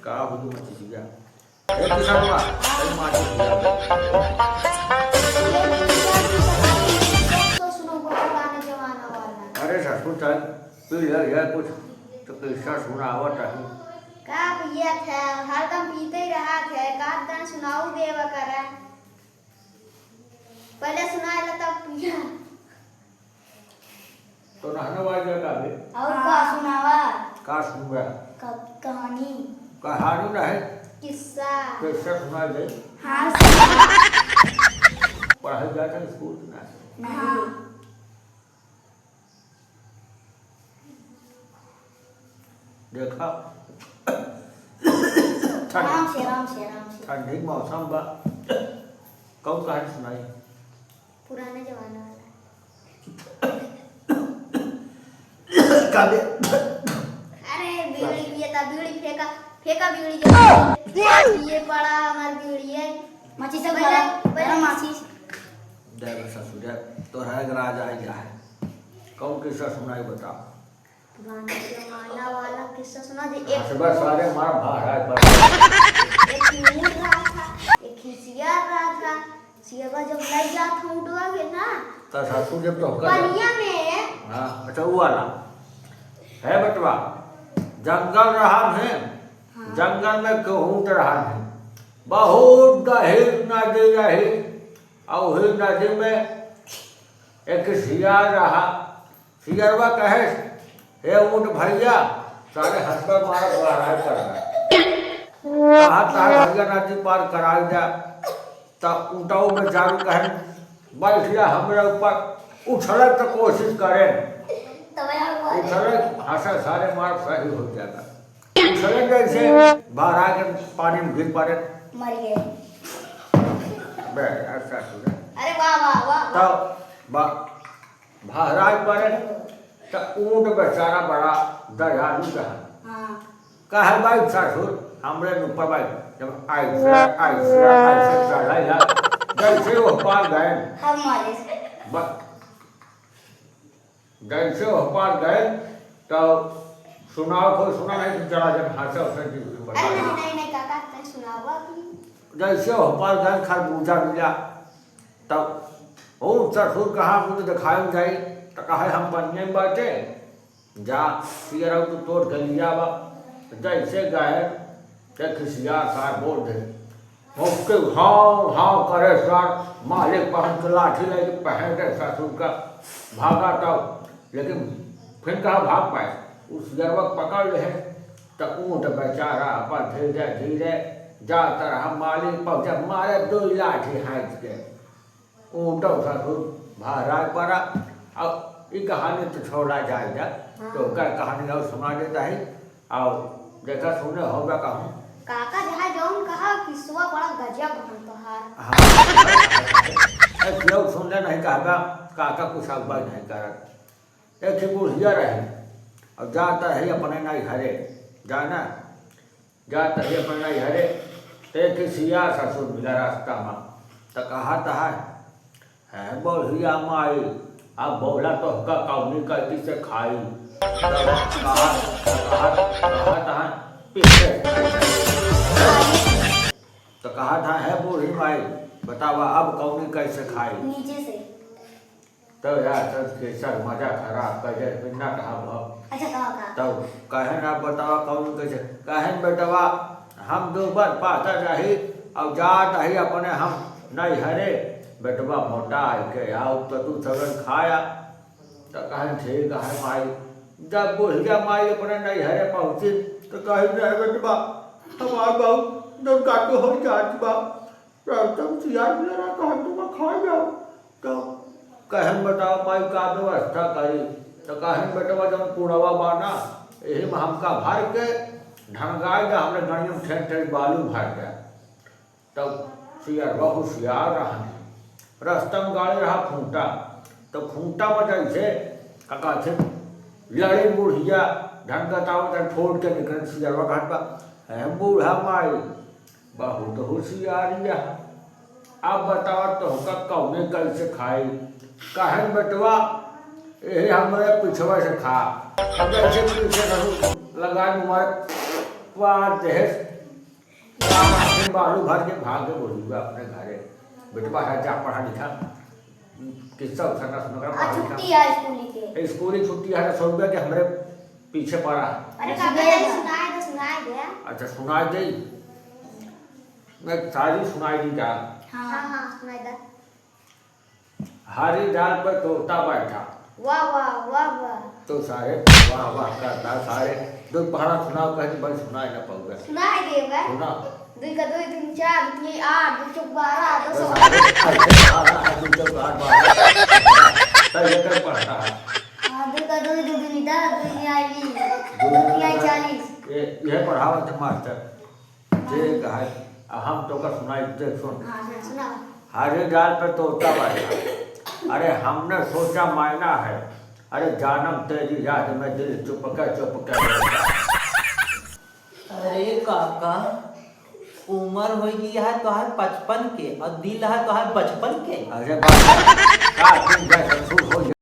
का બધું મચી ગયા એ કિસાનવા એ માટી ગયા तो सुनो पुराने जमाना वाला अरे सासू चल तू यार कुछ तो किस्सा सुनावत है का भैया थे हरदम पीते ही रहा थे का तन सुनाऊ देवा करा पहले सुनाए ला तब पिया तो नहने वाला का बे और का सुनावा का सुनवा कहानी कहानी नहीं किस्सा किस्सा सुना दे हाँ पढ़ाई जाता स्कूल ना नहीं देखा राम से ठंडी मौसम बा कौन कहानी सुनाई पुराने जमाना वाला काबे अरे बीड़ी पिए था बीड़ी फेंका बीड़ी जो ये पड़ा हमार बीड़ी है माची से पहले माची देव ससुर तो है राजा है कौन किस्सा सुनाई बताओ पुराने जमाना वाला किस्सा सुना दे एक सुबह सारे मार भाड़ा पर एक ऊँट रहा था एक खिसिया रहा था सियाबा जब लग जा था उठवा के ना तो ससुर जब तो कर पनिया में हाँ अच्छा वो वाला है बटवा जंगल रहा है जंगल में कहूँ रहा है बहुत गहीर नदी रही और ही नदी में एक सियार रहा सियरवा कहे हे ऊँट भैया सारे हंसकर मारा लड़ाई कर कहा भैया नदी पार करा जा तब ऊँटाओं में चारू कहे बैठिया हमारे ऊपर उछल तो कोशिश करें उछले हंसा सारे मार सही हो जाएगा उछले जैसे बाहर आके पानी में गिर पड़े मर गए बे ऐसा सुना अरे वाह वाह वाह तब महाराज पड़े तो ऊँट बेचारा बड़ा दयालु रहा हाँ कहे भाई ससुर हमरे ऊपर भाई जब ऐसे चढ़ाई जैसे वो पार गए हम मारे जैसे वो पार गए तो सुनाओ कोई सुना नहीं तो चला जब हाथ से अरे नहीं काका तने सुनावा कि जैसे हो पार गए खरबूजा मिला तब वो ससुर कहाँ मुझे दिखाए जाए तो कहा हम पन्ने में बैठे जा सियरा तो तोड़ के लिया बा जैसे गए के खिसिया सार बोल दे उसके हाव हाव करे सर मालिक पहन के लाठी लेके पहन के ससुर का भागा तब लेकिन फिर कहा भाग पाए उस गरबक पकड़ ले तो ऊँट बेचारा अपन धीरे धीरे जाता रहा मालिक पहुँचा मारे दो लाठी हाथ के ऊँट ससुर महाराज पड़ा अब ये कहानी तो छोड़ा जाएगा तो कर कहानी और सुना देता है और देखा सुने होगा कहूँ काका जहाँ जौन कहा किस्सा बड़ा गजब हम तोहार हाँ लोग सुनने नहीं कहा काका कुछ अगबा नहीं कर एक ही बुढ़िया रहे और जाता है अपने नहीं हरे जाना जाता है अपने नहीं हरे तो एक ही सिया ससुर मिला रास्ता में तो कहा था है बुढ़िया माई अब बोला तो का कौनी गलती से खाई कहा था पीछे तो कहा था है बूढ़ी माई बतावा अब कौनी कैसे खाई नीचे से तो यार सर के सर मजा खराब कर बिना कहा भाव अच्छा कहा तब कहे ना बतावा कौन कैसे कहे बेटवा हम दो बार पाता रही और जात रही अपने हम नहीं हरे बेटवा मोटा आई के आओ तो तू सबन खाया तो कहे ठीक है माई जब बुढ़िया माई अपने नहीं हरे पहुँची तो कहे नहीं बेटवा हमारा बहुत दो काटो हो जाती बा तब सियार मेरा कहे तुम खा जाओ तो कहन बताओ माई का व्यवस्था करी तो कहन बेटवा जब कुड़वा बाना यही में हमका भर के ढंगाए जा हमने गणियों में ठेठ ठेठ बालू भर गया तब सियार बहुत सियार रहा रस्तम गाड़ी रहा खूंटा तो खूंटा में जैसे का थे लड़े बुढ़िया ढंगताओ तक छोड़ के निकल सियारवा घाट पर है बूढ़ा माई बहुत होशियारी है अब बताओ तो होगा कौने कैसे खाई कहन बेटवा यही हमारे पिछवा से खा अब जैसे पीछे लगा हमारे वाह देश बालू भर के भाग के बोलूँगा अपने घरे बेटवा है जा पढ़ा लिखा किस्सा उसा ना सुनकर आज पढ़ा छुट्टी लिखा है स्कूल के। स्कूल की छुट्टी है 100 रुपया के हमारे पीछे पड़ा है। अरे काका ये सुनाए गया। अच्छा सुनाई दे मैं सारी सुनाई दी क्या हाँ सुनाए दा। हरी डाल पर तोता बैठा वाह वाह वाह वाह। तो सारे वाह वाह करता सारे दो पहाड़ा सुनाओ कहीं बड़ी सुनाई ना पाऊंगा सुनाए देगा। सुना 2 का 2 3 4 2 8 2 चौक 12 2 पढ़ता है 2 का 2 2 2 10 2 आई 2 40। ये पढ़ावा थे मास्टर ठीक है हम तो का सुनाई दे सुन हाँ सुना। हरे डाल पे तोता बैठा अरे हमने सोचा मायना है अरे जानम तेरी याद में दिल चुप कर अरे काका उम्र होगी है तो 55 के और दिल है तो 55 के। अरे बाप का तुम जैसे